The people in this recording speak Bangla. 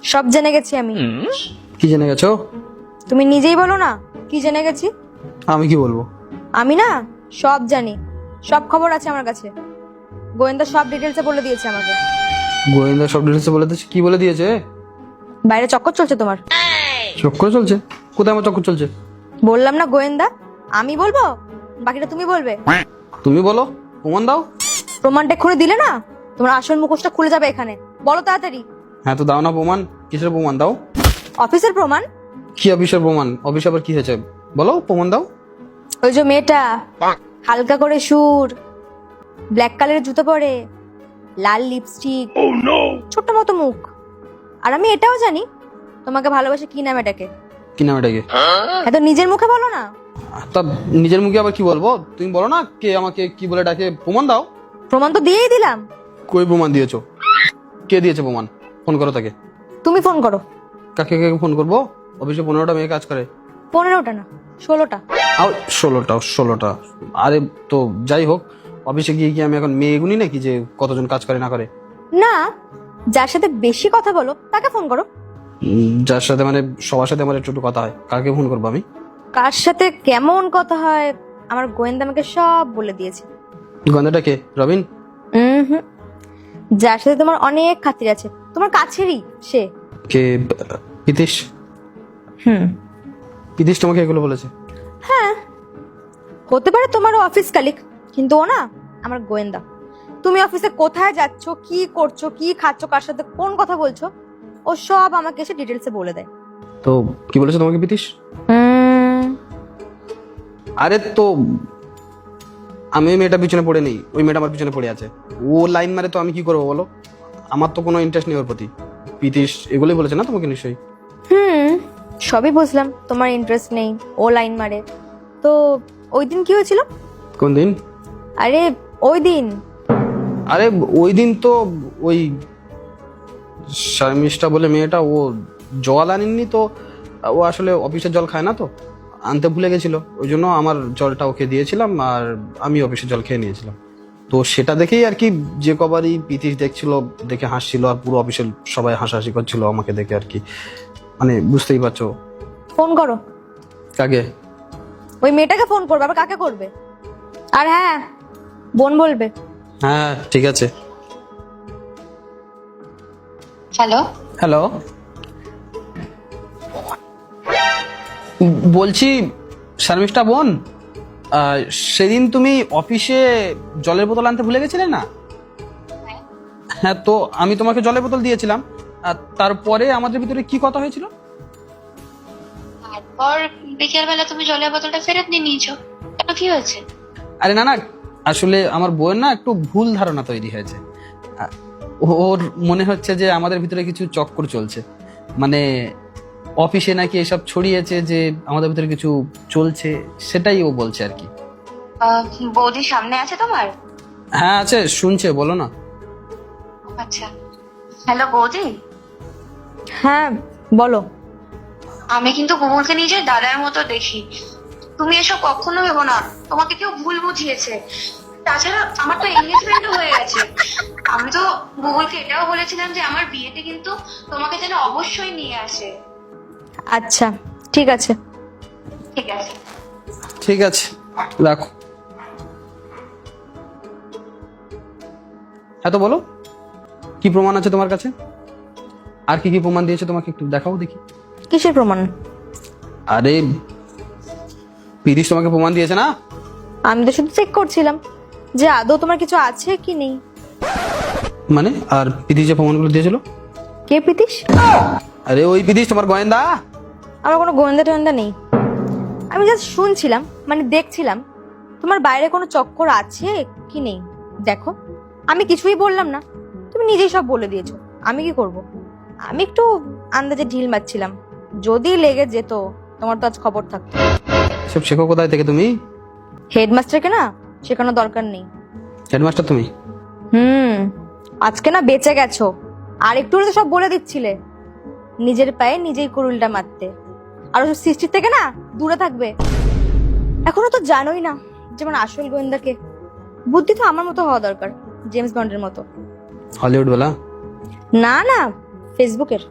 সব জেনে গেছি আমি। কি জেনে গেছো? তুমি নিজেই বলো না কি জেনে গেছি। আমি কি বলবো? আমি না সব জানি, সব খবর আছে আমার কাছে। গোয়েন্দা সব ডিটেলসে বলে দিয়েছে আমাকে। গোয়েন্দা সব ডিটেলস বলে দিয়েছে? কি বলে দিয়েছে? বাইরে চক্কর চলছে তোমার। চক্কর চলছে? কোথায় আমার চক্কর চলছে? বললাম না গোয়েন্দা, আমি বলবো, বাকিটা তুমি বলবে। তুমি বলো, প্রমাণ দাও। প্রমাণটা খুলে দিলে না তোমার আসল মুখোশটা খুলে যাবে এখানে। বলো তাড়াতাড়ি। হ্যাঁ তো দাও না প্রমাণ। কিসের প্রমাণ দাও? অফিসের প্রমাণ। কি অফিসের প্রমাণ? অফিস আবার কি হয়েছে? বলো, প্রমাণ দাও। ওই যে মেয়েটা হালকা করে সুর, ব্ল্যাক কালারের জুতো পরে, লাল লিপস্টিক, ছোট্ট মতো মুখ। আর আমি এটাও জানি তোমাকে ভালোবাসে কি নামে ডাকে। কি নাম এটাকে? এত নিজের মুখে বলো না। তা নিজের মুখে আবার কি বলবো? তুমি বলো না কে আমাকে কি বলে ডাকে, প্রমাণ দাও। প্রমাণ তো দিয়েই দিলাম। কই প্রমাণ দিয়েছো? কে দিয়েছে প্রমাণ? ফোন করো তাকে। তুমি ফোন করো। কাকে কাকে ফোন করবো? অফিসে 15টা মেয়ে কাজ করে। 15টা না 16টা। আর 16টা। আরে তো যাই হোক, অফিসে গিয়ে কি আমি এখন মেয়ে গুনি নাকি যে কতজন কাজ করে না করে? না, যার সাথে বেশি কথা বলো তাকে ফোন করো। যার সাথে মানে সবার সাথে আমার একটু একটু কথা হয়, কাকে ফোন করবো আমি? কার সাথে কেমন কথা হয় আমার গোয়েন্দা আমাকে সব বলে দিয়েছে। গন্ধটা কে? রবিন? হুম, যার সাথে তোমার অনেক খাতির আছে, তোমার কাছেরই সে। কে? পিতিশ? হুম, পিতিশ তোমাকে এগুলো বলেছে? হ্যাঁ হতে পারে তোমারও অফিস কালিক, কিন্তু ও না আমার গোয়েন্দা। তুমি অফিসে কোথায় যাচ্ছ, কি করছো, কি খাচ্ছ, কার সাথে কোন কথা বলছো, ও সব আমাকে এসে ডিটেলসে বলে দেয়। তো কি বলেছে তোমাকে পিতিশ? হুম, আরে তো আমি ওই মেয়েটার পিছনে পড়ে নেই, ওই মেয়েটা আমার পিছনে পড়ে আছে। ও লাইন মারে তো আমি কি করবো বলো? আমার তো কোনো ইন্টারেস্ট নেই ওর প্রতি। পিতিশ এগুলোই বলেছে না তোমাকে নিশ্চয়ই? সবই বুঝলাম তোমার ইন্টারেস্ট নেই, ও লাইন মারে। তো ওই দিন কি হয়েছিল? কোন দিন? আরে ওই দিন। আরে ওই দিন তো ওই শারমিষ্ঠা বলে মেয়েটা, ও জল আনেনি তো। ও আসলে অফিসের জল খায় না, তো আনতে ভুলে গেছিল। ওই জন্য আমার জলটা ওকে দিয়েছিলাম, আর আমি অফিসের জল খেয়ে নিয়েছিলাম। তো সেটা দেখেই আর কি, যে কবারই পিতিশ দেখছিল, দেখে হাসছিল, আর পুরো অফিসের সবাই হাসাহাসি করছিল আমাকে দেখে আর কি। মানে বুঝতেই পারছো। ফোন করো। কাকে? ওই মেয়েটাকে ফোন করবে, আবার কাকে করবে? আর হ্যাঁ, বোন বলবে। হ্যাঁ ঠিক আছে। হ্যালো, হ্যালো, বলছি শারমিষ্ঠা বোন, সেদিন তুমি অফিসে জলের বোতল আনতে ভুলে গেছিলে না? হ্যাঁ তো আমি তোমাকে জলের বোতল দিয়েছিলাম, আর তারপরে আমাদের ভিতরে কি কথা হয়েছিল? তারপর বিকেল বেলা তুমি জলের বোতলটা ফেরত নিয়ে নিয়েছো, কেন কি হয়েছে? আরে না না, আসলে আমার বউয়ের না একটু ভুল ধারণা তৈরি হয়েছে। ওর মনে হচ্ছে যে আমাদের ভিতরে কিছু চক্কর চলছে, মানে অফিসে নাকি এসব ছড়িয়েছে যে আমাদের ভিতরে কিছু চলছে, সেটাই ও বলছে আর কি। বৌদি সামনে আছে তোমার? হ্যাঁ আছে, শুনছে, বলো না। আচ্ছা, হ্যালো বৌদি। হ্যাঁ বলো। আমি কিন্তু গুগলকে নিজের দাদার মতো দেখি। তুমি এসব কখনো ভেবো না, তোমাকে কেউ ভুল বুঝিয়েছে। তাছাড়া আমার তো এনগেজমেন্টও হয়ে গেছে। আমি তো গুগলকে এটাও বলেছিলাম যে আমার বিয়েতে কিন্তু তোমাকে যেন অবশ্যই নিয়ে আসে। আচ্ছা ঠিক আছে। ঠিক আছে। ঠিক আছে, রাখো। হ্যাঁ তো বলো, কি প্রমাণ আছে তোমার কাছে? আর কি কি প্রমাণ দিয়েছে তোমাকে, একটু দেখাও দেখি। কিসের প্রমাণ? আরে পিরিশ তোমাকে প্রমাণ দিয়েছে না? আমি তো শুধু চেক করছিলাম যে আদৌ তোমার কিছু আছে কি নেই। মানে আর পিরিশ যে প্রমাণগুলো দিয়েছিল? কে পিতিশ? আরে ওই পিরিশ, তোমার গোয়েন্দা। আমার কোনো গোয়েন্দা টোয়েন্দা নেই। আমি জাস্ট শুনছিলাম, মানে দেখছিলাম তোমার বাইরে কোনো চক্কর আছে কি নেই। দেখো আমি কিছুই বললাম না, তুমি নিজেই সব বলে দিয়েছো। আমি কি করব? আমি একটু আন্দাজে ঢিল মারছিলাম, যদি লেগে যেত তোমার তো আজ খবর থাকতো। সব শেখো কোথায় থেকে তুমি? হেডমাস্টারকে না শেখানোর দরকার নেই। হেডমাস্টার তুমি? আজকে না বেঁচে গেছো, আর একটু হলে তো সব বলে দিচ্ছিলে। নিজের পায়ে নিজেই কুড়ুলটা মারতে, আর ওসব সৃষ্টির থেকে না দূরে থাকবে। এখনো তো জানোই না যেমন আসল গোয়েন্দাকে। বুদ্ধি তো আমার মতো হওয়া দরকার, জেমস বন্ডের মতো। হলিউড বলা? না না, ফেসবুকের।